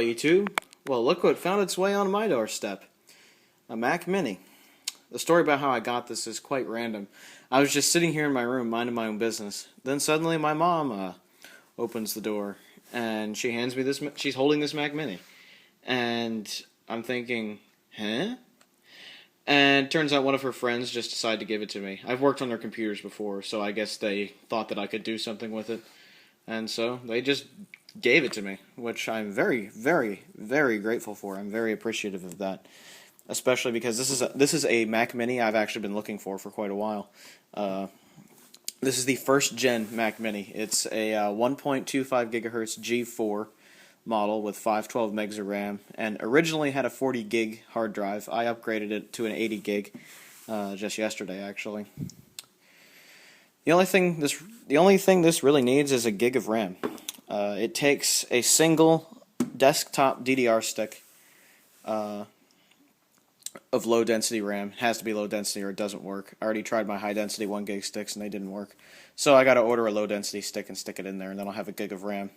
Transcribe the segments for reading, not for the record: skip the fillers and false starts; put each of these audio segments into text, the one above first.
YouTube. Well, look what found its way on my doorstep. A Mac Mini. The story about how I got this is quite random. I was just sitting here in my room minding my own business. Then suddenly my mom opens the door and she hands me this. She's holding this Mac Mini. And I'm thinking, huh? And it turns out one of her friends just decided to give it to me. I've worked on their computers before, so I guess they thought that I could do something with it. And so they just gave it to me, which I'm very, very, very grateful for. I'm very appreciative of that, especially because this is a Mac Mini I've actually been looking for quite a while. This is the first gen Mac Mini. It's a 1.25 gigahertz G4 model with 512 megs of RAM, and originally had a 40 gig hard drive. I upgraded it to an 80 gig just yesterday, actually. The only thing this really needs is a gig of RAM. It takes a single desktop DDR stick of low density RAM. It has to be low density or it doesn't work. I already tried my high density 1 gig sticks and they didn't work. So I got to order a low density stick and stick it in there, and then I'll have a gig of RAM.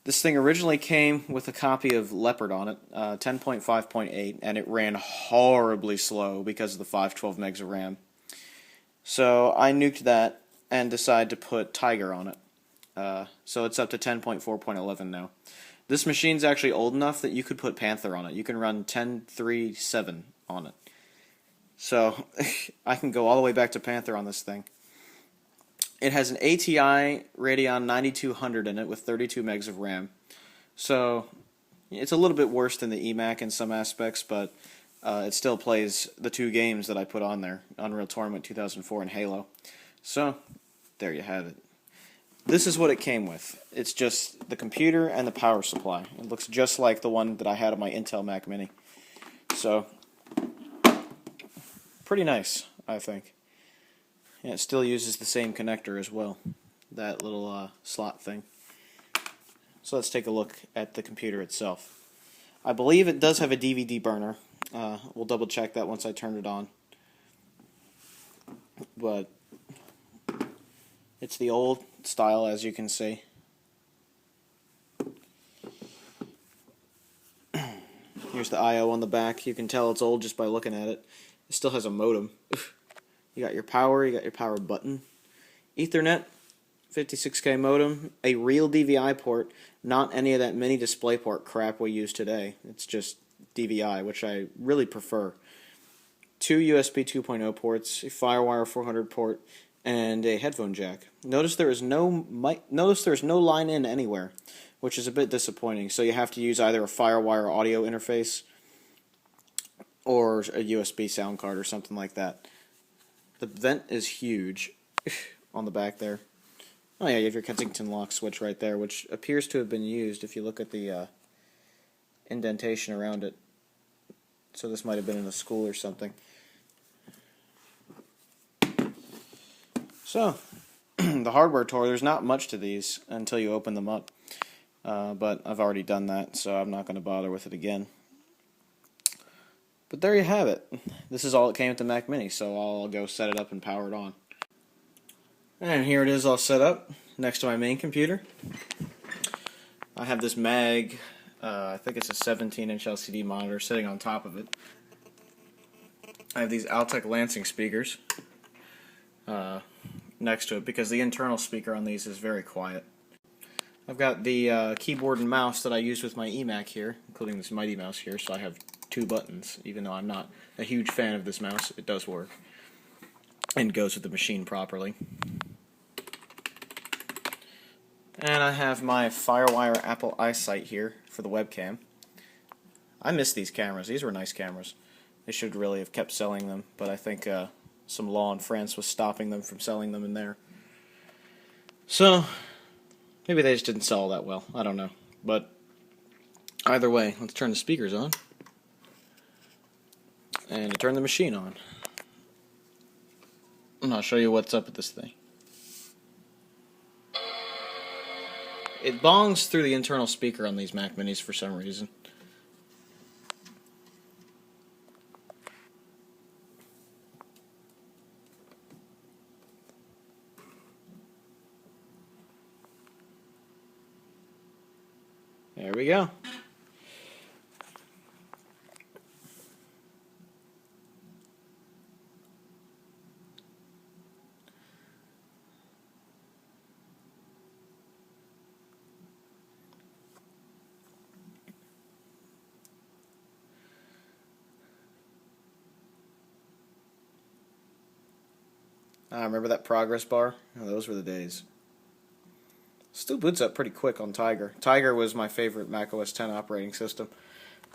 This thing originally came with a copy of Leopard on it, 10.5.8, and it ran horribly slow because of the 512 megs of RAM. So I nuked that and decided to put Tiger on it. So it's up to 10.4.11 now. This machine's actually old enough that you could put Panther on it. You can run 10.3.7 on it. So I can go all the way back to Panther on this thing. It has an ATI Radeon 9200 in it with 32 megs of RAM. So it's a little bit worse than the eMac in some aspects, but it still plays the two games that I put on there, Unreal Tournament 2004 and Halo. So there you have it. This is what it came with. It's just the computer and the power supply. It looks just like the one that I had on my Intel Mac Mini. So, pretty nice, I think. And it still uses the same connector as well. That little slot thing. So let's take a look at the computer itself. I believe it does have a DVD burner. We'll double check that once I turn it on. But it's the old style, as you can see. Here's the I/O on the back. You can tell it's old just by looking at it. It still has a modem. You got your power button, Ethernet, 56K modem, a real DVI port, not any of that mini DisplayPort crap we use today. It's just DVI, which I really prefer. 2 USB 2.0 ports, a FireWire 400 port, and a headphone jack. Notice there is no line in anywhere, which is a bit disappointing. So you have to use either a FireWire audio interface or a USB sound card or something like that. The vent is huge on the back there. Oh yeah, you have your Kensington lock switch right there, which appears to have been used if you look at the indentation around it. So this might have been in a school or something. So, the hardware tour, there's not much to these until you open them up. But I've already done that, so I'm not going to bother with it again. But there you have it. This is all it came with the Mac Mini, so I'll go set it up and power it on. And here it is all set up next to my main computer. I have this Mag, I think it's a 17-inch LCD monitor sitting on top of it. I have these Altec Lansing speakers next to it because the internal speaker on these is very quiet. I've got the keyboard and mouse that I use with my eMac here, including this Mighty Mouse here, so I have 2 buttons. Even though I'm not a huge fan of this mouse, it does work and goes with the machine properly. And I have my FireWire Apple EyeSight here for the webcam. I miss these cameras. These were nice cameras. They should really have kept selling them, but I think some law in France was stopping them from selling them in there. So, maybe they just didn't sell that well. I don't know. But either way, let's turn the speakers on. And turn the machine on. And I'll show you what's up with this thing. It bongs through the internal speaker on these Mac Minis for some reason. There we go. I remember that progress bar? Oh, those were the days. Still boots up pretty quick on Tiger. Tiger was my favorite Mac OS X operating system.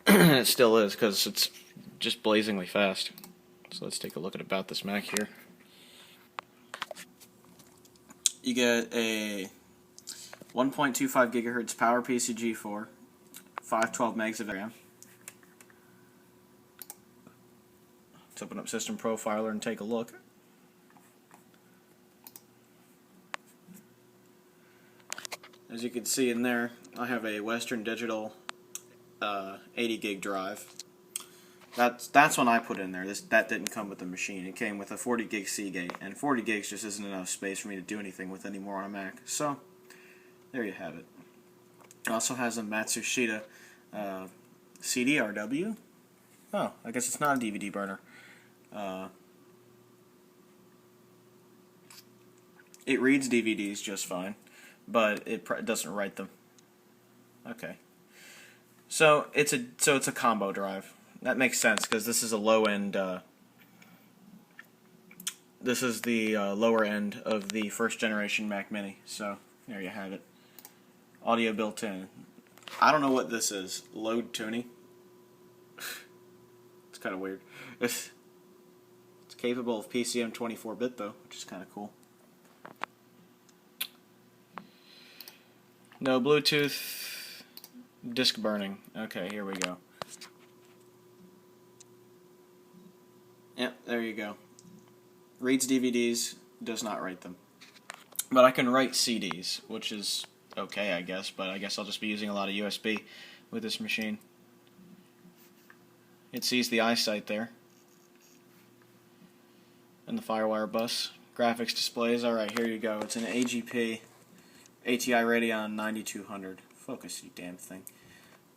And it still is, because it's just blazingly fast. So let's take a look at about this Mac here. You get a 1.25 gigahertz PowerPC G4, 512 megs of RAM. Let's open up System Profiler and take a look. As you can see in there, I have a Western Digital 80 gig drive. That's what I put in there. That didn't come with the machine. It came with a 40 gig Seagate, and 40 gigs just isn't enough space for me to do anything with anymore on a Mac. So there you have it. It also has a Matsushita CD-RW. Oh, I guess it's not a DVD burner. It reads DVDs just fine, but it doesn't write them. Okay. So it's a combo drive. That makes sense because this is a low end. This is the lower end of the first generation Mac Mini. So there you have it. Audio built in. I don't know what this is. Load tuning. It's kind of weird. It's capable of PCM 24-bit though, which is kind of cool. No Bluetooth. Disk burning. Okay, here we go. Yep, there you go. Reads DVDs, does not write them. But I can write CDs, which is okay, I guess, but I guess I'll just be using a lot of USB with this machine. It sees the eyesight there. And the Firewire bus. Graphics displays, alright, here you go. It's an AGP ATI Radeon 9200. Focus, you damn thing.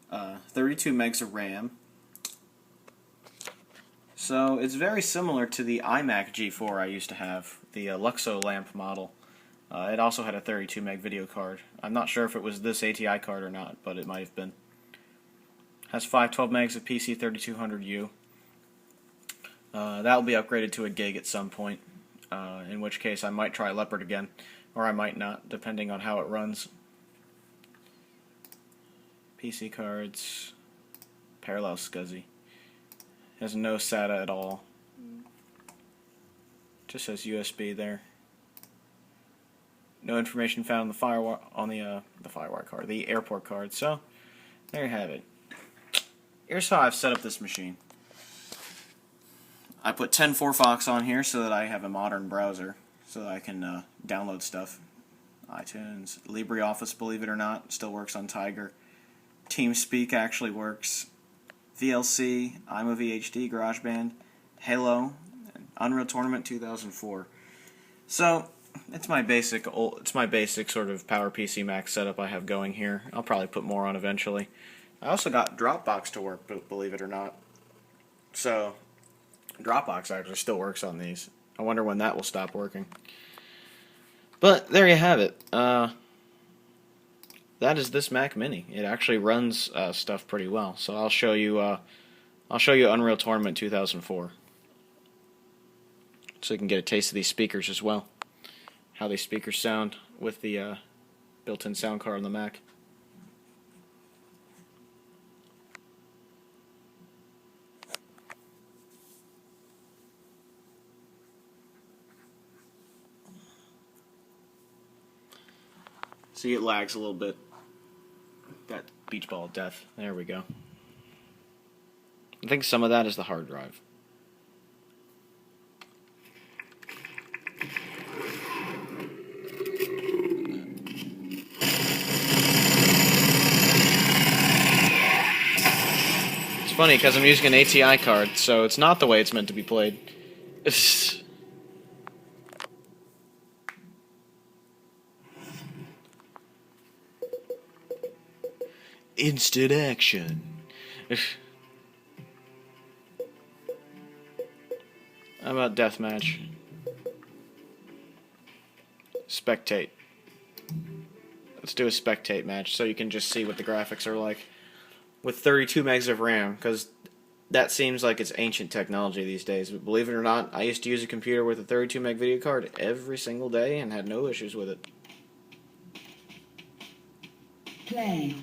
32 megs of RAM. So it's very similar to the iMac G4 I used to have, the Luxo lamp model. It also had a 32 meg video card. I'm not sure if it was this ATI card or not, but it might have been. Has 512 megs of PC3200U. That will be upgraded to a gig at some point, in which case I might try Leopard again, or I might not, depending on how it runs. PC cards, parallel SCSI. Has no SATA at all. Just says USB there. No information found on the Firewire card, the airport card. So there you have it. Here's how I've set up this machine. I put 10.4 on here so that I have a modern browser, so that I can download stuff. iTunes, LibreOffice, believe it or not, still works on Tiger. TeamSpeak actually works. VLC, iMovie HD, GarageBand, Halo, Unreal Tournament 2004. So it's my basic sort of PowerPC Mac setup I have going here. I'll probably put more on eventually. I also got Dropbox to work, believe it or not. So Dropbox actually still works on these. I wonder when that will stop working. But there you have it. That is this Mac Mini. It actually runs stuff pretty well. So I'll show you Unreal Tournament 2004, so you can get a taste of these speakers as well. How these speakers sound with the built-in sound card on the Mac. See, it lags a little bit. That beach ball of death. There we go. I think some of that is the hard drive. It's funny because I'm using an ATI card, so it's not the way it's meant to be played. Instant action. How about deathmatch? Spectate. Let's do a spectate match so you can just see what the graphics are like. With 32 megs of RAM, because that seems like it's ancient technology these days. But believe it or not, I used to use a computer with a 32 meg video card every single day and had no issues with it. Play.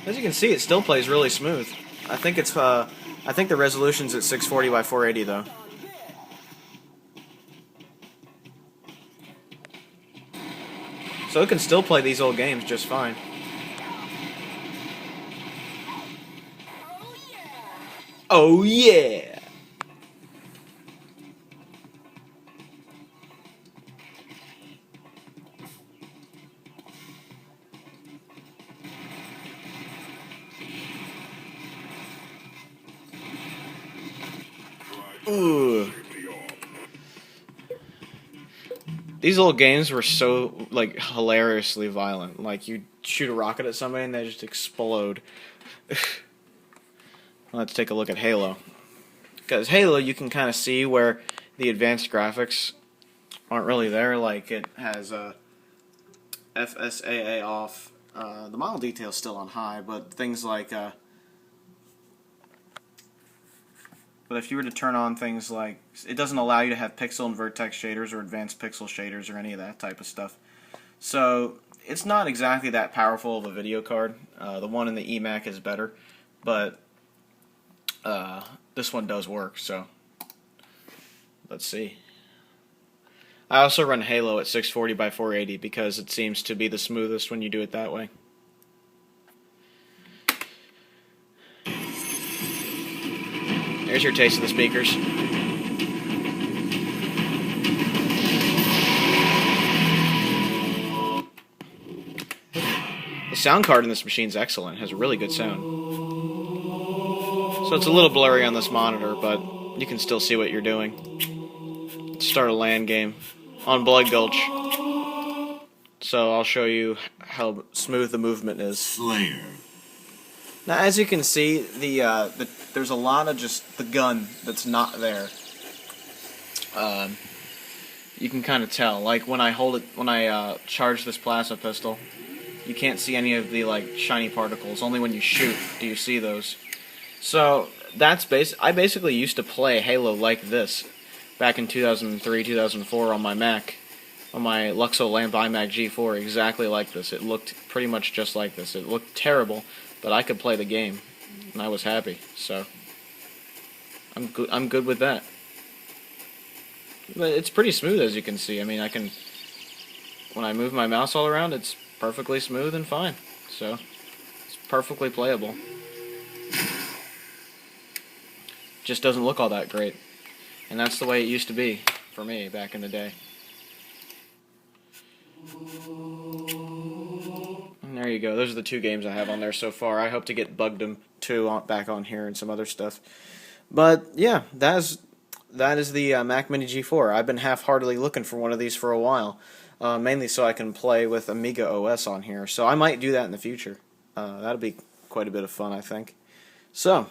As you can see, it still plays really smooth. I think the resolution's at 640 by 480 though. So it can still play these old games just fine. Oh yeah! Ooh. These old games were so, like, hilariously violent. Like, you shoot a rocket at somebody and they just explode. Let's take a look at Halo. Because Halo, you can kind of see where the advanced graphics aren't really there. Like, it has FSAA off. The model detail's still on high, but things like... But if you were to turn on things like, it doesn't allow you to have pixel and vertex shaders or advanced pixel shaders or any of that type of stuff. So it's not exactly that powerful of a video card. The one in the eMac is better, but this one does work, so let's see. I also run Halo at 640 by 480 because it seems to be the smoothest when you do it that way. Here's your taste of the speakers. The sound card in this machine is excellent. It has a really good sound. So it's a little blurry on this monitor, but you can still see what you're doing. Let's start a LAN game on Blood Gulch. So I'll show you how smooth the movement is. Slayer. Now, as you can see, there's a lot of just the gun that's not there. You can kind of tell. Like when I hold it, when I charge this plasma pistol, you can't see any of the like shiny particles. Only when you shoot do you see those. So that's I basically used to play Halo like this back in 2003, 2004 on my Mac, on my Luxo Lamp iMac G4, exactly like this. It looked pretty much just like this. It looked terrible. But I could play the game, and I was happy, so I'm good with that. But it's pretty smooth, as you can see. I mean, when I move my mouse all around, it's perfectly smooth and fine. So it's perfectly playable. Just doesn't look all that great, and that's the way it used to be for me back in the day. There you go. Those are the two games I have on there so far. I hope to get Bugged 'em 2 back on here and some other stuff. But yeah, that is the Mac Mini G4. I've been half-heartedly looking for one of these for a while, mainly so I can play with Amiga OS on here. So I might do that in the future. That'll be quite a bit of fun, I think. So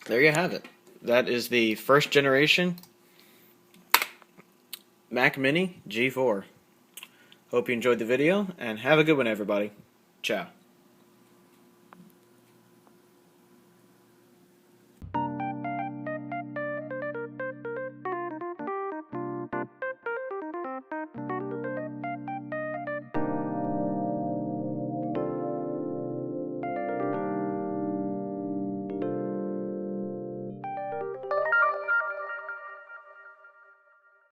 there you have it. That is the first generation Mac Mini G4. Hope you enjoyed the video, and have a good one, everybody. Ciao.